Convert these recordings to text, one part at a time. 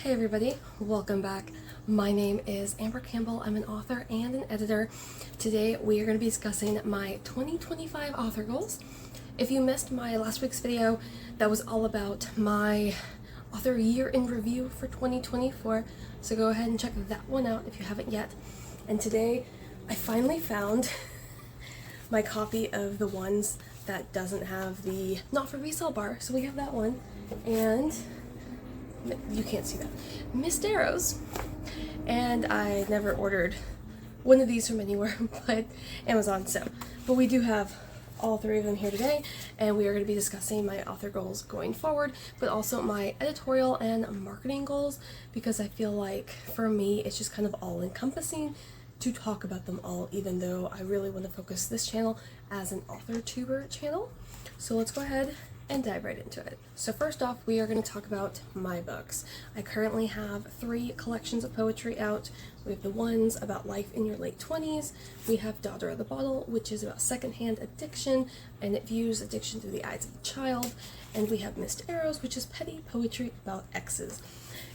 Hey everybody, welcome back. My name is Amber Campbell. I'm an author and an editor. Today we are going to be discussing my 2025 author goals. If you missed my last week's video, that was all about my author year in review for 2024, so go ahead and check that one out if you haven't yet. And today I finally found my copy of the ones that doesn't have the not for resale bar, so we have that one, and you can't see that, Missed Arrows. And I never ordered one of these from anywhere but Amazon, but we do have all three of them here today, and we are going to be discussing my author goals going forward, but also my editorial and marketing goals, because I feel like for me it's just kind of all encompassing to talk about them all, even though I really want to focus this channel as an author tuber channel. So let's go ahead and dive right into it. So first off, we are going to talk about my books. I currently have 3 collections of poetry out. We have the ones about life in your late 20s. We have Daughter of the Bottle, which is about secondhand addiction, and it views addiction through the eyes of a child. And we have Missed Arrows, which is petty poetry about exes.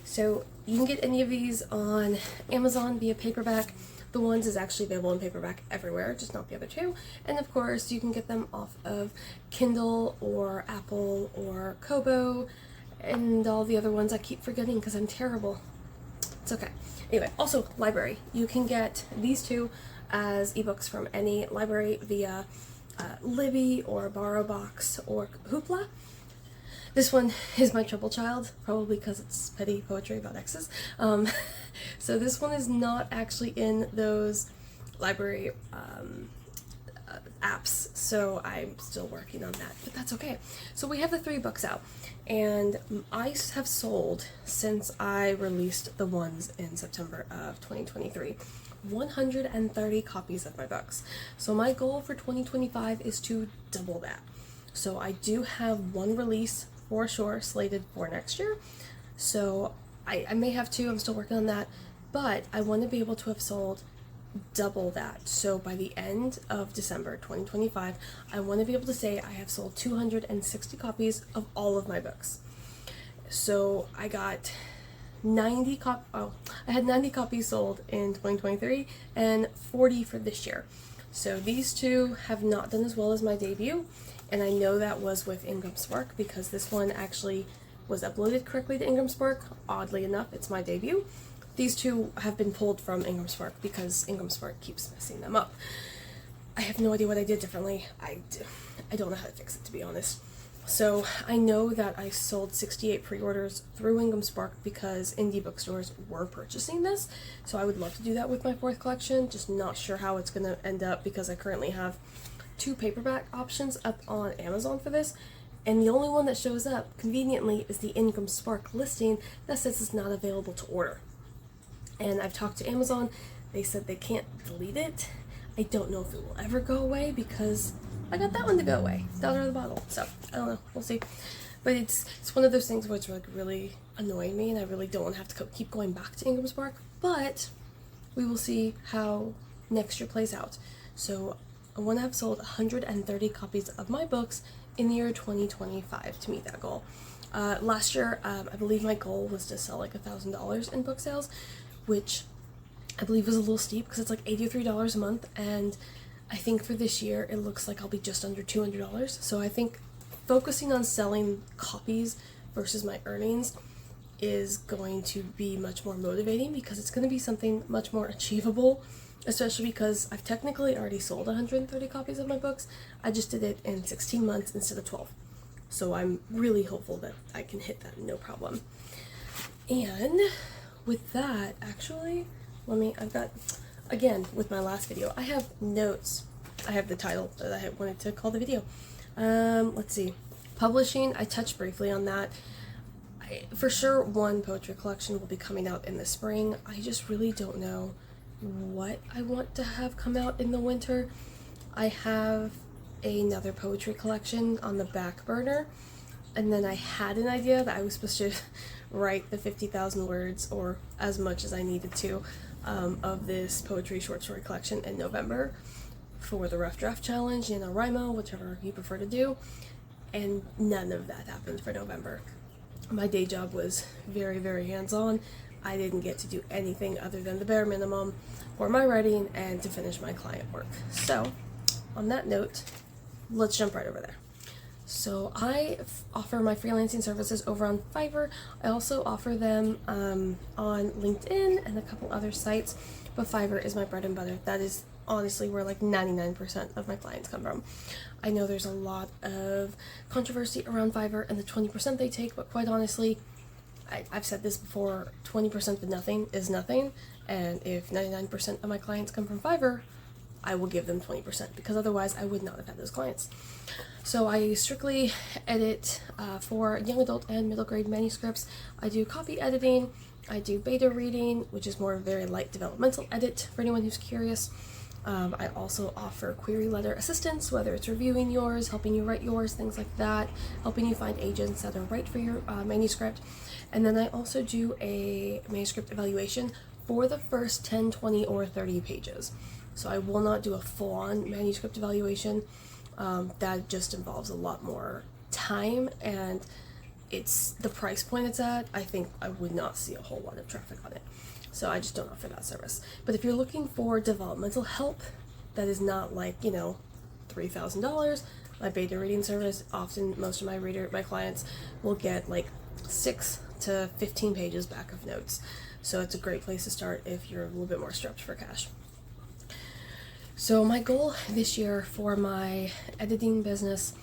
So you can get any of these on Amazon via paperback. The Ones is actually available in paperback everywhere, just not the other two. And of course, you can get them off of Kindle or Apple or Kobo and all the other ones I keep forgetting because I'm terrible. It's okay. Anyway, also library. You can get these two as ebooks from any library via Libby or BorrowBox or Hoopla. This one is my trouble child, probably because it's petty poetry about exes. So this one is not actually in those library apps, so I'm still working on that, but that's okay. So we have the 3 books out, and I have sold, since I released the Ones in September of 2023, 130 copies of my books. So my goal for 2025 is to double that. So I do have one release for sure slated for next year, so I may have 2, I'm still working on that, but I want to be able to have sold double that. So by the end of December 2025, I want to be able to say I have sold 260 copies of all of my books. So I got 90 I had 90 copies sold in 2023 and 40 for this year. So these 2 have not done as well as my debut, and I know that was with Ingram Spark because this one actually was uploaded correctly to Ingram Spark. Oddly enough, it's my debut. These 2 have been pulled from Ingram Spark because Ingram Spark keeps messing them up. I have no idea what I did differently. I don't know how to fix it, to be honest. So I know that I sold 68 pre-orders through Ingram Spark because indie bookstores were purchasing this. So I would love to do that with my 4th collection, just not sure how it's going to end up because I currently have 2 paperback options up on Amazon for this, and the only one that shows up conveniently is the Ingram Spark listing that says it's not available to order. And I've talked to Amazon, they said they can't delete it. I don't know if it will ever go away because I got that one to go away, Daughter of the Bottle. So I don't know, we'll see. But it's one of those things where it's like really annoying me, and I really don't want to have to keep going back to Ingram Spark. But we will see how next year plays out. So I want to have sold 130 copies of my books in the year 2025 to meet that goal. Last year, I believe my goal was to sell like $1,000 in book sales, which I believe was a little steep because it's like $83 a month, and I think for this year it looks like I'll be just under $200. So I think focusing on selling copies versus my earnings is going to be much more motivating because it's going to be something much more achievable, especially because I've technically already sold 130 copies of my books. I just did it in 16 months instead of 12. So I'm really hopeful that I can hit that no problem. And with that, actually, I've got, again, with my last video, I have notes. I have the title that I wanted to call the video. Let's see. Publishing, I touched briefly on that. For sure, one poetry collection will be coming out in the spring. I just really don't know what I want to have come out in the winter. I have another poetry collection on the back burner, and then I had an idea that I was supposed to write the 50,000 words or as much as I needed to of this poetry short story collection in November for the Rough Draft Challenge, NaNoWriMo, whichever you prefer to do, and none of that happened for November. my day job was very, very hands-on. I didn't get to do anything other than the bare minimum for my writing and to finish my client work. So, on that note, let's jump right over there. So I offer my freelancing services over on Fiverr. I also offer them on LinkedIn and a couple other sites, but Fiverr is my bread and butter. That is honestly where like 99% of my clients come from. I know there's a lot of controversy around Fiverr and the 20% they take, but quite honestly, I've said this before, 20% of nothing is nothing, and if 99% of my clients come from Fiverr, I will give them 20% because otherwise I would not have had those clients. So I strictly edit for young adult and middle grade manuscripts. I do copy editing, I do beta reading, which is more very light developmental edit for anyone who's curious. I also offer query letter assistance, whether it's reviewing yours, helping you write yours, things like that, helping you find agents that are right for your manuscript. And then I also do a manuscript evaluation for the first 10, 20, or 30 pages. So I will not do a full-on manuscript evaluation. That just involves a lot more time, and it's the price point it's at. I think I would not see a whole lot of traffic on it. So I just don't offer that service. But if you're looking for developmental help that is not like, you know, $3,000, my beta reading service, often most of my clients will get like 6 to 15 pages back of notes. So it's a great place to start if you're a little bit more strapped for cash. So my goal this year for my editing business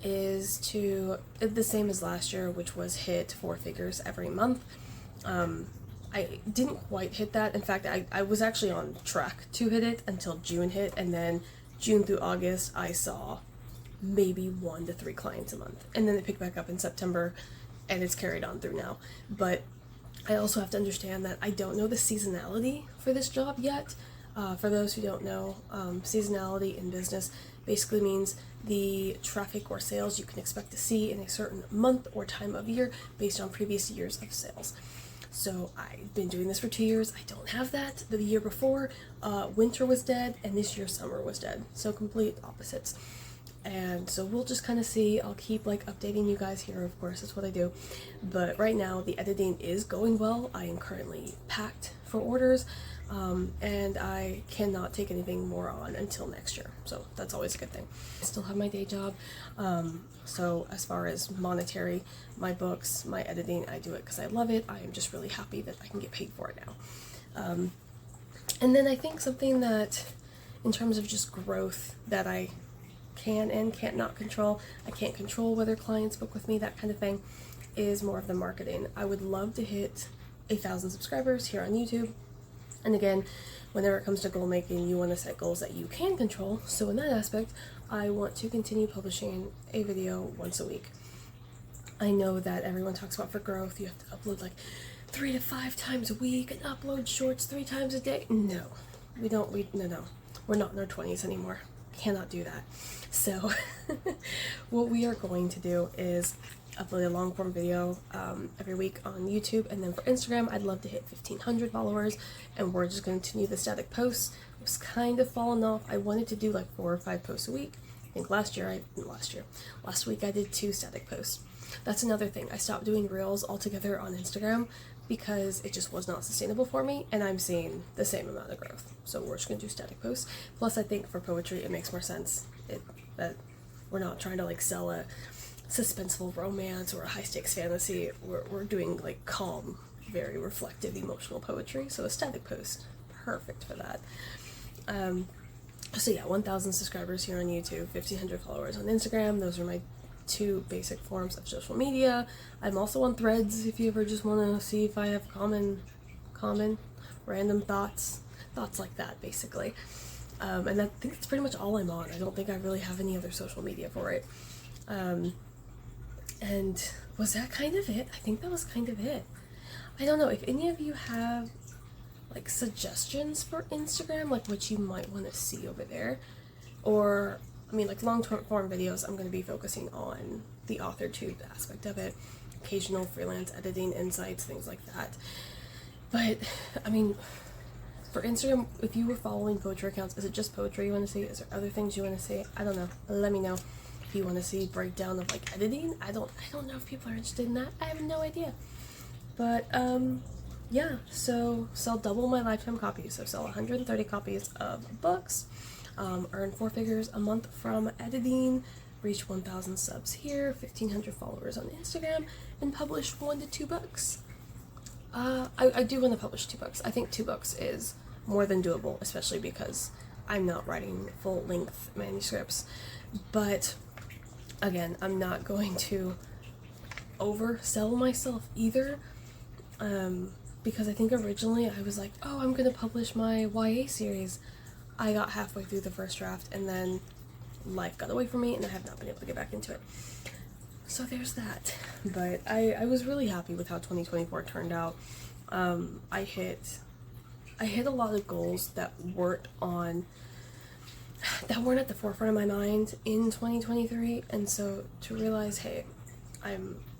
is to, the same as last year, which was hit 4 figures every month. I didn't quite hit that. In fact, I was actually on track to hit it until June hit, and then June through August I saw maybe 1 to 3 clients a month, and then it picked back up in September, and it's carried on through now. But I also have to understand that I don't know the seasonality for this job yet. For those who don't know, seasonality in business basically means the traffic or sales you can expect to see in a certain month or time of year based on previous years of sales. So I've been doing this for 2 years. I don't have that. The year before, winter was dead, and this year summer was dead. So complete opposites. And so we'll just kind of see. I'll keep like updating you guys here, of course, that's what I do. But right now the editing is going well. I am currently packed for orders. And I cannot take anything more on until next year, so that's always a good thing. I still have my day job, so as far as monetary, my books, my editing, I do it because I love it. I am just really happy that I can get paid for it now. And then I think something that, in terms of just growth, that I can and can't not control, I can't control whether clients book with me, that kind of thing, is more of the marketing. I would love to hit 1,000 subscribers here on YouTube. And again, whenever it comes to goal making, you want to set goals that you can control. So in that aspect, I want to continue publishing a video once a week. I know that everyone talks about for growth, you have to upload like 3 to 5 times a week and upload shorts 3 times a day. No, no. We're not in our 20s anymore. Cannot do that. So what we are going to do is upload a long form video every week on YouTube, and then for Instagram I'd love to hit 1,500 followers, and we're just going to continue the static posts. It was kind of falling off. I wanted to do like 4 or 5 posts a week. I think last week I did 2 static posts. That's another thing. I stopped doing reels altogether on Instagram because it just was not sustainable for me, and I'm seeing the same amount of growth. So we're just going to do static posts. Plus I think for poetry it makes more sense that we're not trying to like sell a suspenseful romance or a high-stakes fantasy. We're doing like calm, very reflective, emotional poetry, so a static post, perfect for that. So yeah, 1,000 subscribers here on YouTube, 1,500 followers on Instagram. Those are my 2 basic forms of social media. I'm also on Threads if you ever just want to see if I have common random thoughts like that, basically. And I think that's pretty much all I'm on. I don't think I really have any other social media for it. And was that kind of it? I think that was kind of it. I don't know if any of you have like suggestions for Instagram, like what you might want to see over there, or I mean like long-term form videos. I'm going to be focusing on the author tube aspect of it, occasional freelance editing insights, things like that. But I mean, for Instagram, if you were following poetry accounts, is it just poetry you want to see? Is there other things you want to see? I don't know. Let me know. If you want to see breakdown of like editing, I don't know if people are interested in that. I have no idea. But yeah, so sell double my lifetime copies. So sell 130 copies of books, earn 4 figures a month from editing, reach 1,000 subs here, 1,500 followers on Instagram, and publish 1 to 2 books. I do want to publish 2 books. I think 2 books is more than doable, especially because I'm not writing full-length manuscripts. But again, I'm not going to oversell myself either, because I think originally I was like, oh, I'm going to publish my YA series. I got halfway through the first draft and then life got away from me and I have not been able to get back into it. So there's that. But I was really happy with how 2024 turned out. I hit a lot of goals that weren't at the forefront of my mind in 2023, and so to realize, hey,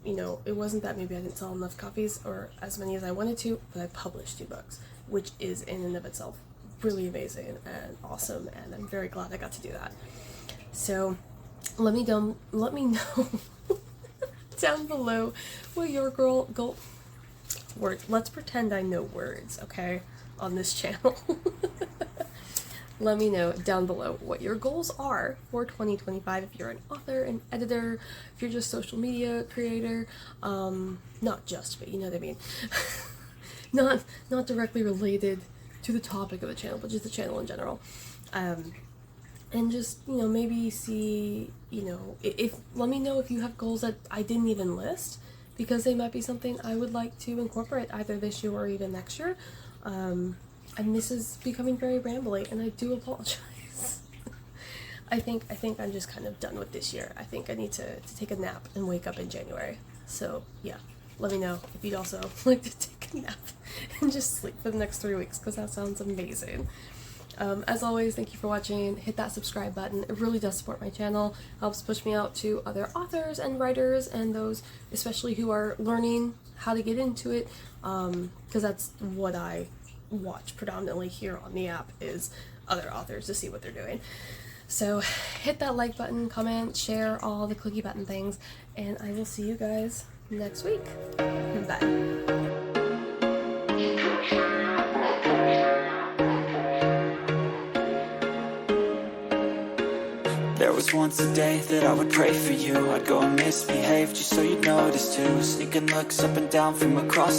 it wasn't that maybe I didn't sell enough copies or as many as I wanted to, but I published 2 books, which is in and of itself really amazing and awesome, and I'm very glad I got to do that. So let me know down below what your goal word. Let's pretend I know words, okay, on this channel. Let me know down below what your goals are for 2025 if you're an author, an editor, if you're just social media creator, not just, but you know what I mean. not directly related to the topic of the channel, but just the channel in general. And just, maybe see, let me know if you have goals that I didn't even list, because they might be something I would like to incorporate either this year or even next year. And this is becoming very rambly, and I do apologize. I think I'm just kind of done with this year. I think I need to take a nap and wake up in January. So yeah, let me know if you'd also like to take a nap and just sleep for the next 3 weeks, because that sounds amazing. As always, thank you for watching. Hit that subscribe button. It really does support my channel, helps push me out to other authors and writers, and those especially who are learning how to get into it, because that's what I watch predominantly here on the app, is other authors to see what they're doing. So hit that like button, comment, share, all the clicky button things, and I will see you guys next week. Bye. There was once a day that I would pray for you. I'd go and misbehave just so you'd notice too. Sneaking looks up and down from across the